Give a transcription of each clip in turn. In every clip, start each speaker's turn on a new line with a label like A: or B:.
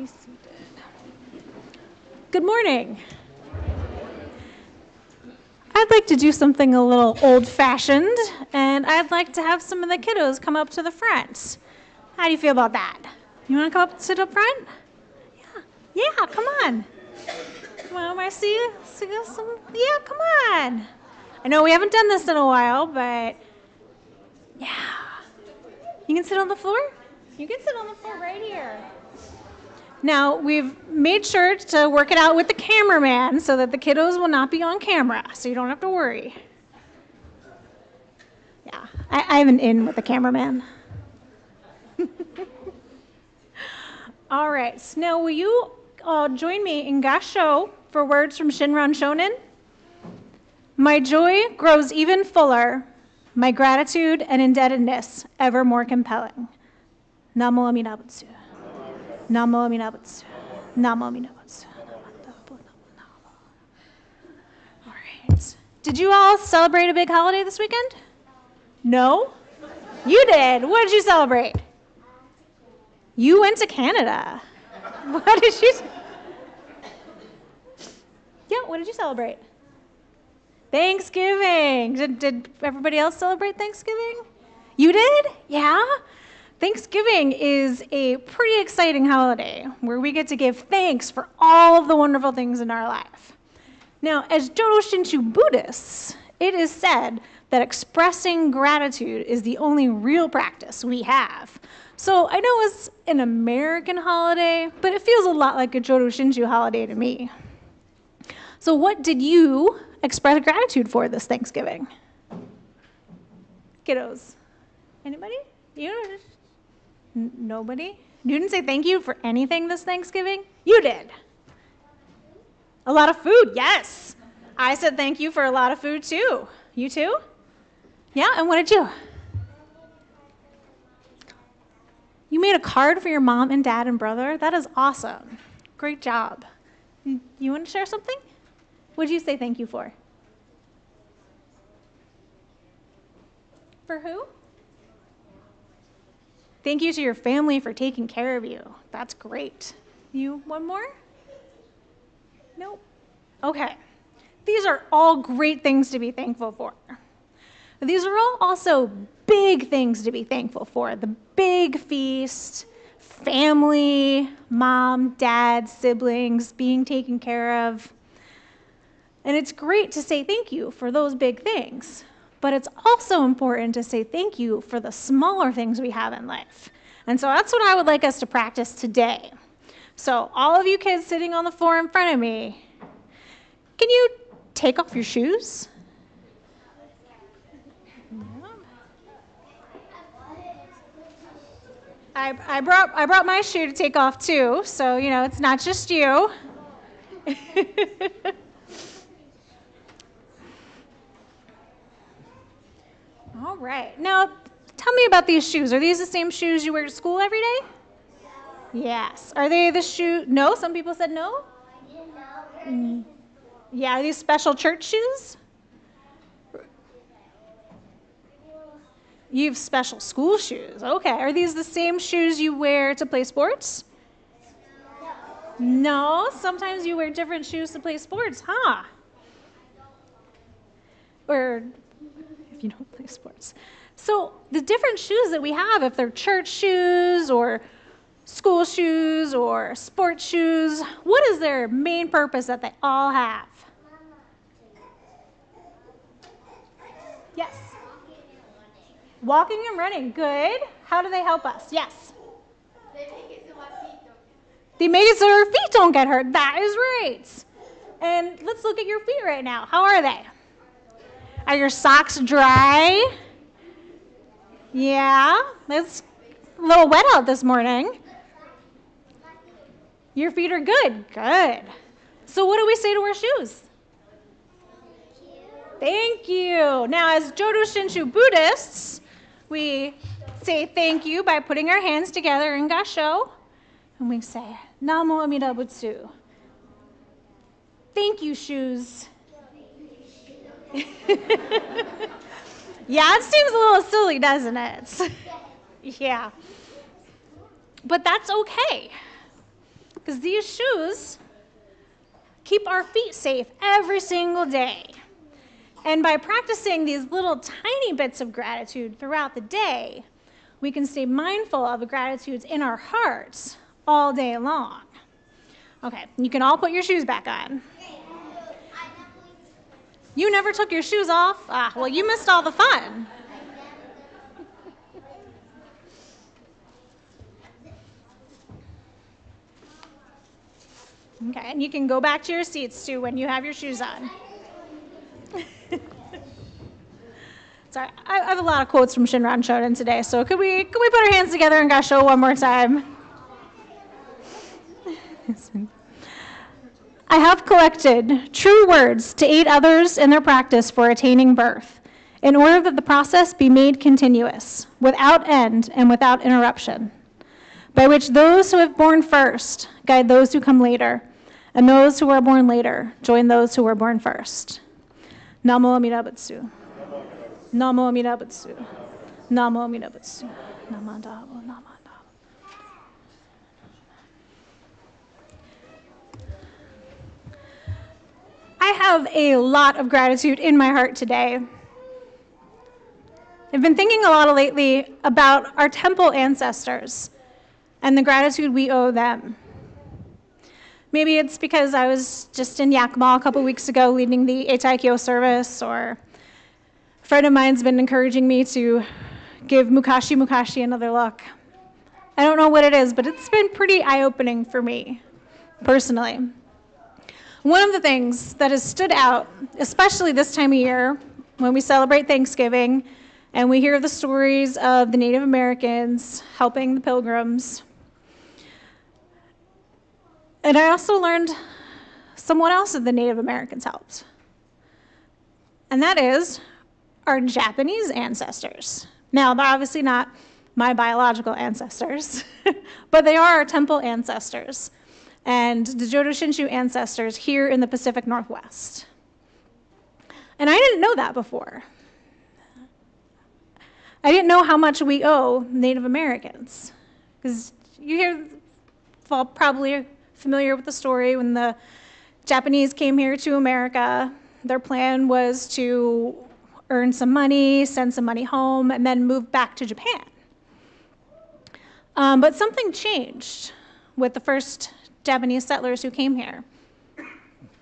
A: be seated. Good morning. I'd like to do something a little old-fashioned, and I'd like to have some of the kiddos come up to the front. How do you feel about that? You want to come up to the front? Yeah, come on. Come on, I see you. Yeah, come on. I know we haven't done this in a while, but yeah. You can sit on the floor? You can sit on the floor right here. Now, we've made sure to work it out with the cameraman so that the kiddos will not be on camera, so you don't have to worry. Yeah, I have an in with the cameraman. All right, so now will you all join me in Gasho for words from Shinran Shonen? My joy grows even fuller, my gratitude and indebtedness ever more compelling. Namo Amida Butsu. Namo Amida Butsu. Namo Amida Butsu. All right. Did you all celebrate a big holiday this weekend? No? You did. What did you celebrate? You went to Canada. What did you? Yeah, what did you celebrate? Thanksgiving. Did everybody else celebrate Thanksgiving? You did? Yeah? Thanksgiving is a pretty exciting holiday where we get to give thanks for all of the wonderful things in our life. Now, as Jodo Shinshu Buddhists, it is said that expressing gratitude is the only real practice we have. So I know it's an American holiday, but it feels a lot like a Jodo Shinshu holiday to me. So what did you express gratitude for this Thanksgiving? Kiddos. Anybody? You? Nobody? You didn't say thank you for anything this Thanksgiving? You did. A lot of food, yes. I said thank you for a lot of food too. You too? Yeah, and what did you? You made a card for your mom and dad and brother? That is awesome. Great job. You want to share something? What did you say thank you for? For who? Thank you to your family for taking care of you. That's great. You, one more? Nope. Okay. These are all great things to be thankful for. But these are all also big things to be thankful for. The big feast, family, mom, dad, siblings, being taken care of. And it's great to say thank you for those big things. But it's also important to say thank you for the smaller things we have in life. And so that's what I would like us to practice today. So all of you kids sitting on the floor in front of me, can you take off your shoes? I brought my shoe to take off too, so you know it's not just you. All right. Now, tell me about these shoes. Are these the same shoes you wear to school every day? Yes. Are they the shoe? No? Some people said no? Yeah, are these special church shoes? You have special school shoes. Okay. Are these the same shoes you wear to play sports? No. Sometimes you wear different shoes to play sports, huh? Or if you don't play sports. So the different shoes that we have, if they're church shoes or school shoes or sports shoes, what is their main purpose that they all have? Yes. Walking and running. Good. How do they help us? Yes. They make it so our feet don't get hurt. That is right. And let's look at your feet right now. How are they? Are your socks dry? Yeah, it's a little wet out this morning. Your feet are good. Good. So what do we say to our shoes? Thank you. Now, as Jodo Shinshu Buddhists, we say thank you by putting our hands together in Gasho, and we say, Namo Amida Butsu. Thank you, shoes. Yeah, it seems a little silly, doesn't it? Yeah. But that's okay. because these shoes keep our feet safe every single day. And by practicing these little tiny bits of gratitude throughout the day, we can stay mindful of the gratitudes in our hearts all day long. Okay, you can all put your shoes back on. You never took your shoes off? Ah, well, you missed all the fun. Okay, and you can go back to your seats too when you have your shoes on. Sorry, I have a lot of quotes from Shin Shonen today, so could we put our hands together and gasho one more time? I have collected true words to aid others in their practice for attaining birth, in order that the process be made continuous, without end and without interruption, by which those who have born first guide those who come later, and those who are born later join those who were born first. Namo Amida Butsu. Namo Amida Butsu. Namo Amida Butsu. Namanda Namanda. I have a lot of gratitude in my heart today. I've been thinking a lot lately about our temple ancestors and the gratitude we owe them. Maybe it's because I was just in Yakima a couple weeks ago leading the Eitaikyo service, or a friend of mine's been encouraging me to give Mukashi another look. I don't know what it is, but it's been pretty eye-opening for me, personally. One of the things that has stood out, especially this time of year, when we celebrate Thanksgiving, and we hear the stories of the Native Americans helping the pilgrims. And I also learned someone else that the Native Americans helped. And that is our Japanese ancestors. Now, they're obviously not my biological ancestors, but they are our temple ancestors and the Jodo Shinshu ancestors here in the Pacific Northwest. And I didn't know that before. I didn't know how much we owe Native Americans. Because you hear, well, probably familiar with the story when the Japanese came here to America. Their plan was to earn some money, send some money home, and then move back to Japan. But something changed with the first Japanese settlers who came here.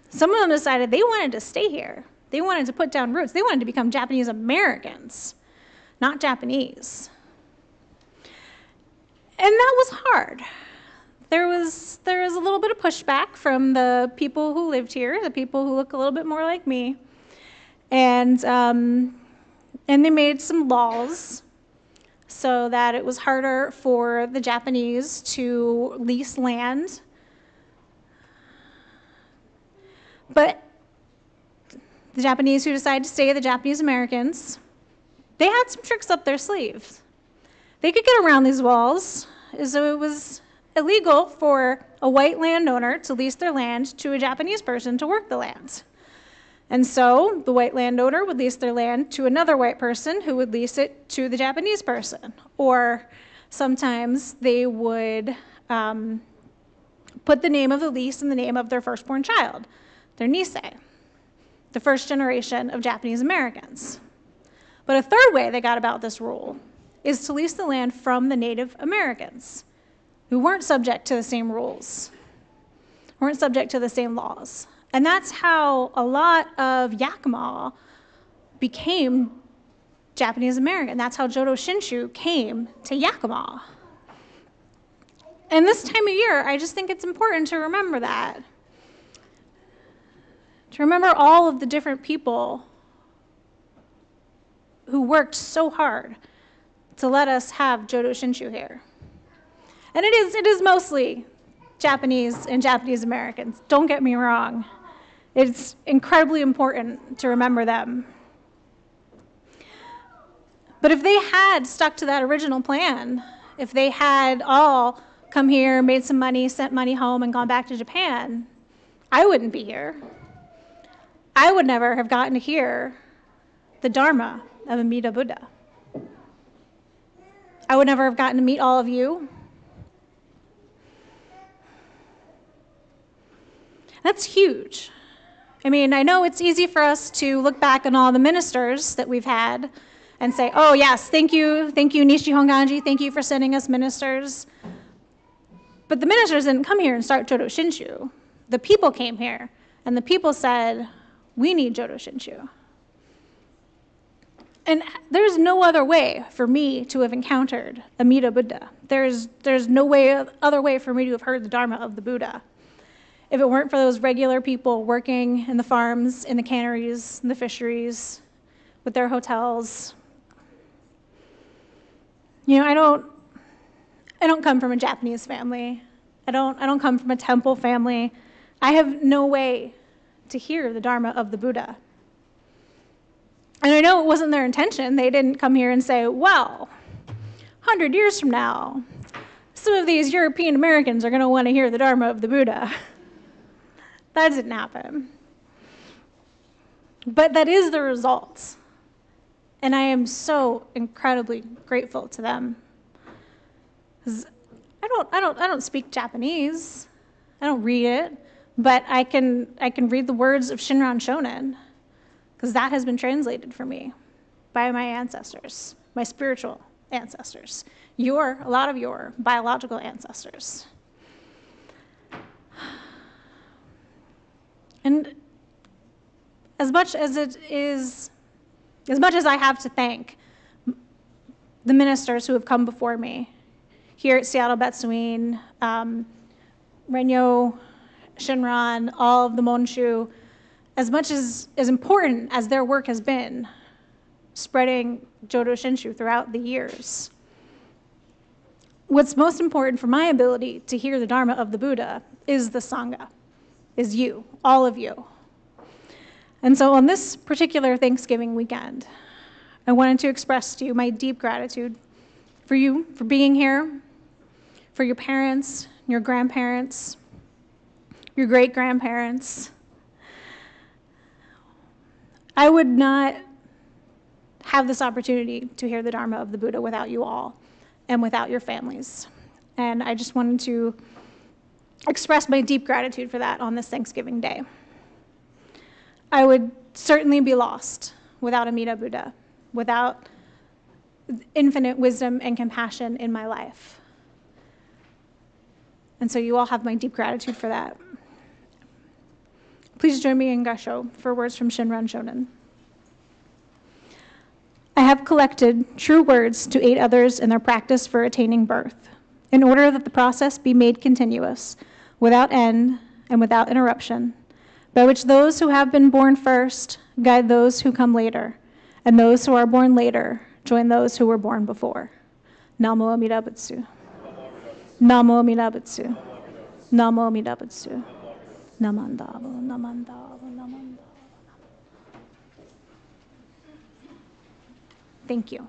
A: Some of them decided they wanted to stay here. They wanted to put down roots. They wanted to become Japanese Americans, not Japanese. And that was hard. There was a little bit of pushback from the people who lived here, the people who look a little bit more like me. And they made some laws so that it was harder for the Japanese to lease land. But the Japanese who decided to stay, the Japanese Americans, they had some tricks up their sleeves. They could get around these walls, so it was illegal for a white landowner to lease their land to a Japanese person to work the land. And so the white landowner would lease their land to another white person who would lease it to the Japanese person. Or sometimes they would put the name of the lease in the name of their firstborn child, their Nisei, the first generation of Japanese Americans. But a third way they got about this rule is to lease the land from the Native Americans, who weren't subject to the same rules, weren't subject to the same laws. And that's how a lot of Yakima became Japanese American. That's how Jodo Shinshu came to Yakima. And this time of year, I just think it's important to remember that. To remember all of the different people who worked so hard to let us have Jodo Shinshu here. And it is mostly Japanese and Japanese Americans, don't get me wrong. It's incredibly important to remember them. But if they had stuck to that original plan, if they had all come here, made some money, sent money home, and gone back to Japan, I wouldn't be here. I would never have gotten to hear the Dharma of Amida Buddha. I would never have gotten to meet all of you. That's huge. I mean, I know it's easy for us to look back on all the ministers that we've had and say, oh, yes, thank you, Nishi Honganji, thank you for sending us ministers. But the ministers didn't come here and start Jodo Shinshu. The people came here, and the people said, we need Jodo Shinshu. And there's no other way for me to have encountered Amida Buddha. There's no other way for me to have heard the Dharma of the Buddha. If it weren't for those regular people working in the farms, in the canneries, in the fisheries, with their hotels. You know, I don't come from a Japanese family. I don't come from a temple family. I have no way to hear the Dharma of the Buddha. And I know it wasn't their intention. They didn't come here and say, well, 100 years from now, some of these European Americans are going to want to hear the Dharma of the Buddha. That didn't happen. But that is the result. And I am so incredibly grateful to them. 'Cause I don't speak Japanese. I don't read it, but I can read the words of Shinran Shonen, because that has been translated for me by my ancestors, my spiritual ancestors, a lot of your biological ancestors. And as much as I have to thank the ministers who have come before me here at Seattle Betsuin, Renyo, Shinran, all of the Monshu, as much as important as their work has been spreading Jodo Shinshu throughout the years, what's most important for my ability to hear the Dharma of the Buddha is the Sangha, is you, all of you. And so on this particular Thanksgiving weekend, I wanted to express to you my deep gratitude for you, for being here, for your parents, your grandparents, your great-grandparents. I would not have this opportunity to hear the Dharma of the Buddha without you all and without your families. And I just wanted to express my deep gratitude for that on this Thanksgiving Day. I would certainly be lost without Amida Buddha, without infinite wisdom and compassion in my life. And so you all have my deep gratitude for that. Please join me in Gasho for words from Shinran Shonen. I have collected true words to aid others in their practice for attaining birth, in order that the process be made continuous, without end and without interruption, by which those who have been born first guide those who come later, and those who are born later join those who were born before. Namo Amida Butsu. Namo Amida Butsu. Namo Amida Butsu. Namandavo, namandavo, namandavo. Thank you.